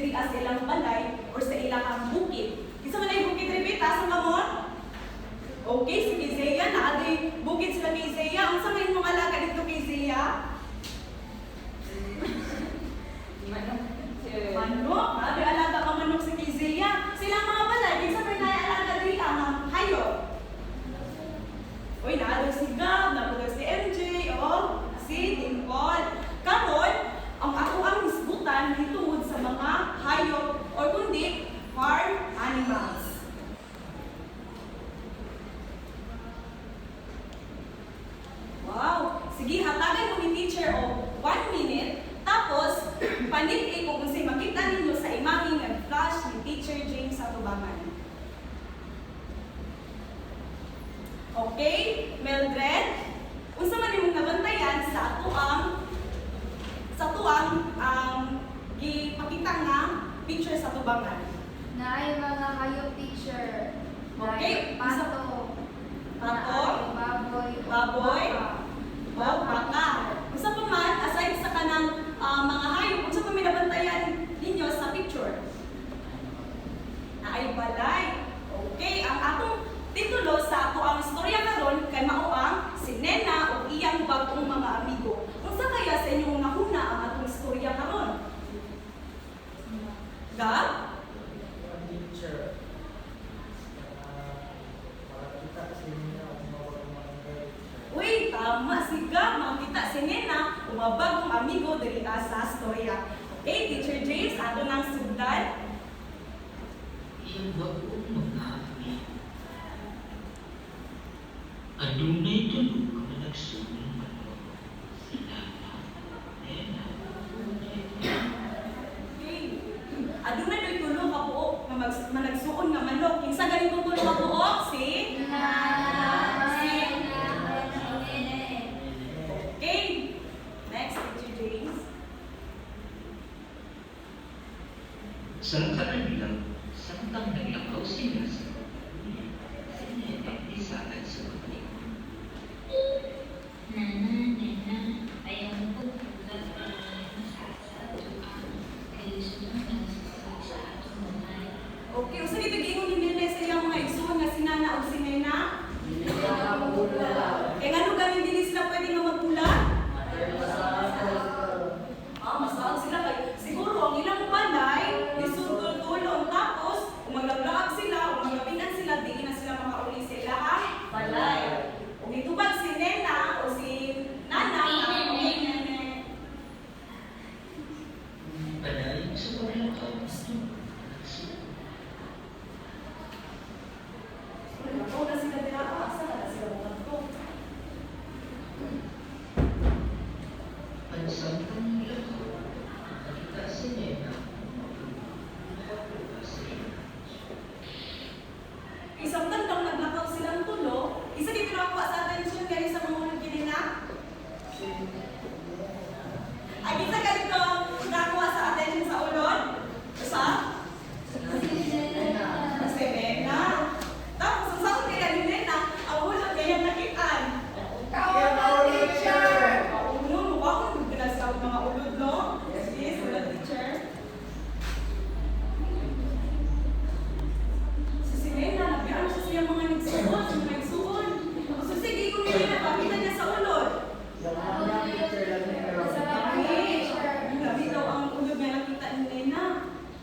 diri sa ilang balay or sa ilang bukid. Kinsa man ay bukid diri taas ang kamon? Okay, si Isaiah na aday bukid sila kay Isaiah. Unsa may imong alaga dito kay Isaiah? Manok, aday alaga ka manok si Isaiah. Sila mga balay, kinsa may alaga diri ang hayop? Uy, naadol si Gab, naadol si MJ, o si Dimple. Karon, ang ako ang hisgutan hitungod sa mga hayop or kundi farm animals. Wow! Sige, hatagan mo ni teacher o 1 minute, tapos panit ko kung say makita ninyo sa imaging nag-flash ni Teacher James sa tubangan. Okay, Mildred, unsa man imong nabantayan sa tuang gipakita nga picture sa tubangan? Naay mga hayop teacher. Okay, Pato. Baboy, Baboy. baka. Unsa pa man aside sa kanang mga hayop, unsa pa may nabantayan ninyo sa picture? Naay balay. Okay, ang atong titulo sa ato ang istorya karon kay mao ang si Nena o iyang bagong mga amigo. Unsa kaya sa inyong nahuna ang atong istorya karon? Gab? Teacher. Makakita kasi niya ang mga bagong. Uy, tama si Gab. Makita si Nena o mga bagong amigo diri sa istorya. Okay, Teacher James, ato nang sugdan. Iyang bagong mga amigo. Adunay tulog na nagsulong manok. Sila na, Nena, Okay. Aduna do'y tulo ka buok na managsuon nga manok. Kinsa galing kong tulo ka buok? Si? Okay. Next, Teacher James. Samtang bilang, samtang naglakaw sila sa pagkulian, si Nena isakan sa pagkulian. Nena, ayaw mo po tulad ang masasa at kayo sunod sa atong mga. Okay, usa dito giingon ni Nena sa iyang mga igsoon nga si Nana o si Nena? Kaya nga nung gamin din sila pwede nga magpula? Masaag sila kay siguro ang ilang balay disutol-tulon tapos kung maglaglaag sila o maglapitan sila di na sila makauli sa ilahang balay. Kung itubag si Nena o si Nana, Padayon sa paglakaw, Nagkaw na sila nila, asa na sila magkakto. pansamtang naglakaw, nakita si Nena, nakapula sa iyo. Isang tandang naglakaw silang tulo, isa dito nakuha sa atensyon kaya sa mga unang kinina. Ay, isa ka dito nakuha sa atensyon sa ulod? Isa? Si Nena. Tapos, ang sakot kaya ni Nena, ang ulod kaya nakitaan. Uno, mukha ko nung pinasawag mga ulod, no? Yes, ulod teacher. Si Nena, nabiyaan siya siya mga nagsuon, sa mga nagsuon. So, sige, kung Nena, pakita niya sa ulod. Grabe daw ang ulod na nakita ni Nena.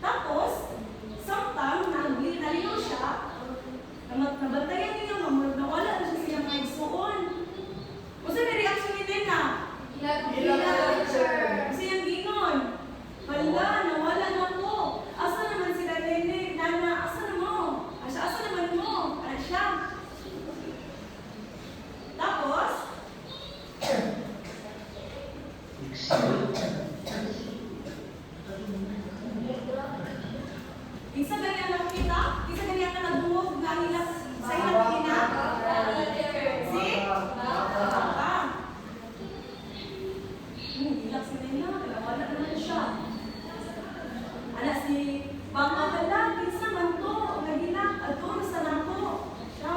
Tapos, samtang nalinaw siya, nabantayan niya nga, murag nawala na siya siya mga nagsuon. Kung saan na reaction ni Nena? Kasi yung ginon. Hala, nawala na ko. Asa naman sila Nene? Nana, asa na mo? Asa naman mo? Ano siya? Tapos, isa ganyan nakita? Isa ganyan na nagbuhog na hilak sa ilang kina? Si? Baka. Hilak si Nena, nawala naman siya. Ala si Baka hala, kinsa man to, nagilak, adun sa nako. Siya.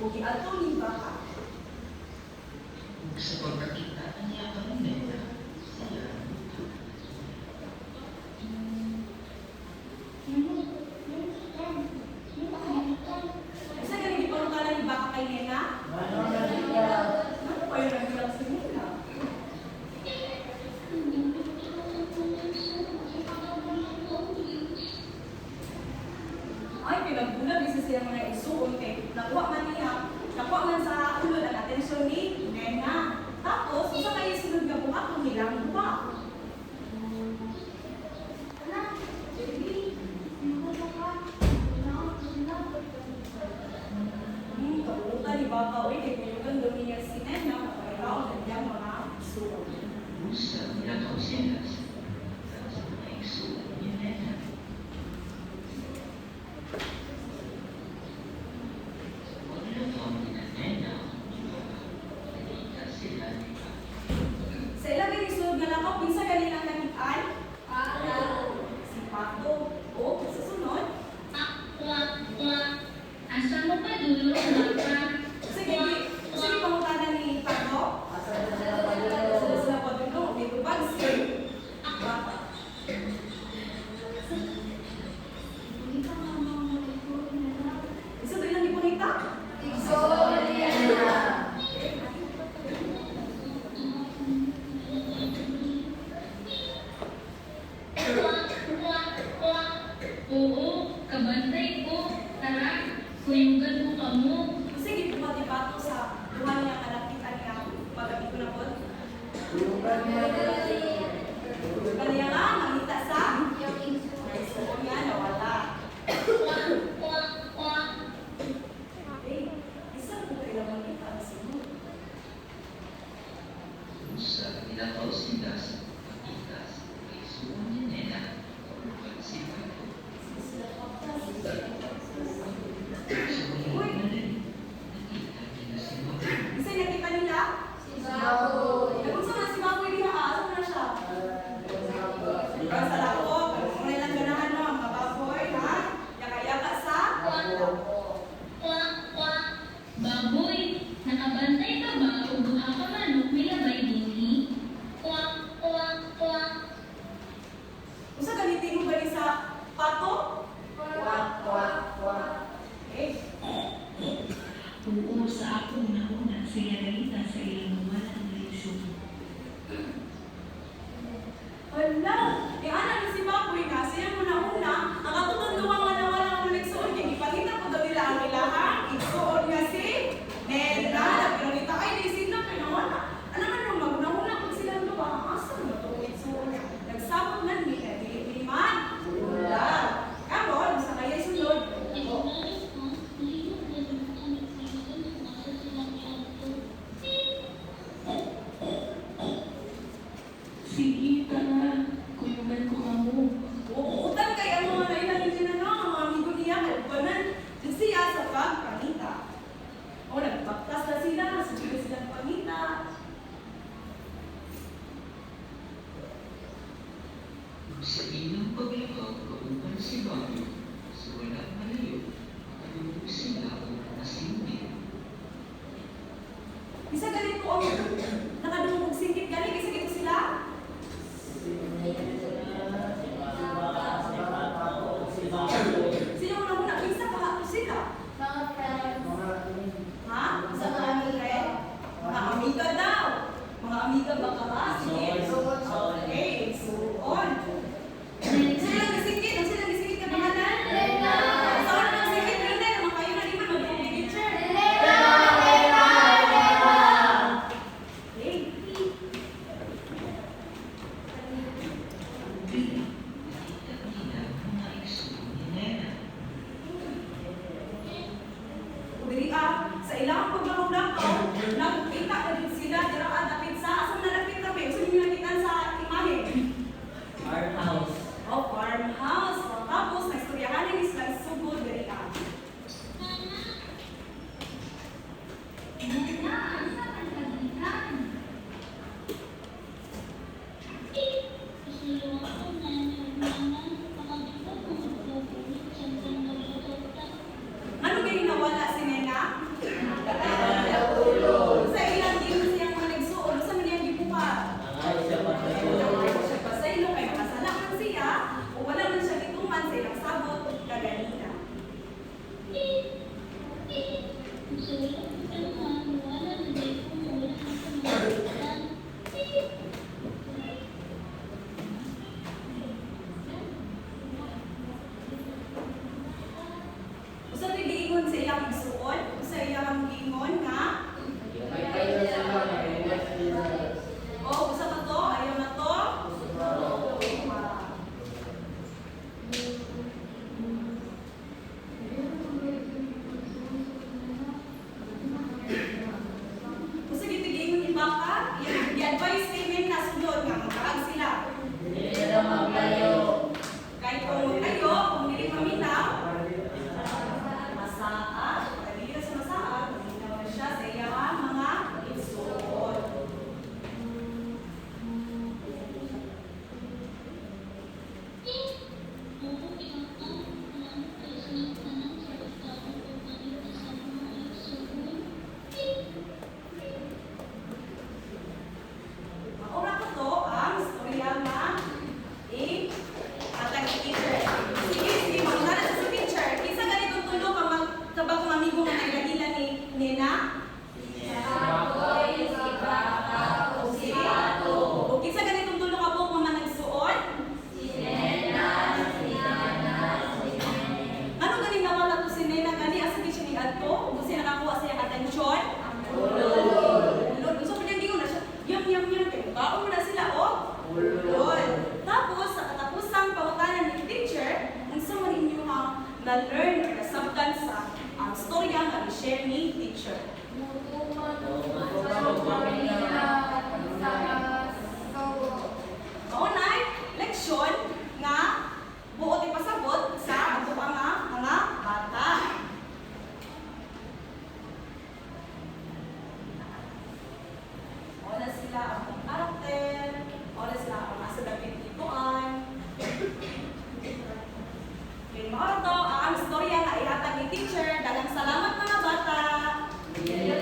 Okay, ato ni Baka. Sa pagkakita niya kang Nena, siya sila sa may suot ni Nena. Paglabang ni Nena, nakita sila ni Pato. Sa ilang inisunod nga lakaw, pinsa ganilang nakitaan? Si Pato. O, sa sunod? Asa mo pa dulo, Papa? Sige, pangutanan ni Pato. Sila po dito, dito ba? Isa doon lang ipunita? Oo, kabantay ko. Tara, kuyugan mo kamo. Sige, bumati Pato sa duha niya kanakitan niya. Pag-abi ko na po. Kaniya nga, mangita sa? So, yan, nawala. Isa po kayo mangita sa sunod. Sa nilakaw sila sa pagkita sa may suot ni Nena, pag si Pato. Uy, Nakita nila si Mama. isa nakita nila? Kung saan si Baboy diha, saan na siya? Sa lako, kung ilang ganahan mo, mga baboy, ha? Yaka-yaka sa? Baboy, nakabantay ka ba o duha ka manok milabay dinhi? Kung sa ganitin mo ba ni sa Pato? Eh, Oo, sa akong nauna siya nalita sa ilang walang lisod. wala. Eh, anak ni si Baboy na, siya muna-una, ang katutunduan nga na walang mo nagsuon, kaya ipakita ko daw nila ang ilahan, igsuon nga si Nena, pero kita ay naisita, pero wala. Ano man yung maguna-una kung silang luwa, ang asal mo itong igsuon niya. Nagsabot man nila, dili-diliman. Wala. Kamon, sa kaya sunod. Sige, tara. Kuyugan ko kamo. Uutan kay ang mga nailan nila na ang mga amigo niya, kalbanan, dyan siya sa pagpangita. O, nagbaktas na sila, sige silang pangita. Sa ilang paglakaw, kauban si Bato, sa walang malayo, makatulog sila o masimbi. Isa ganito ang nakadungog singkit gani, kasi ganito sila. Sino muna, isa kahapon sila. Ha? Sa mga amiga? Mga amiga daw. Mga amiga ba ka ba? Sige. Okay, suon. Sila gisingkit, ang sila gisingkit ka pangalan? Sa oras ng singkit, Rene, naman kayo na di man mag-teacher. niya, kaya baon mo na sila, oh. Ulol. Tapos, sa katapusang pangutanan ni teacher, ang sama ninyo na-learn or nasabtan sa ang storya nga i-share ni teacher. Mutuman. Mutuman.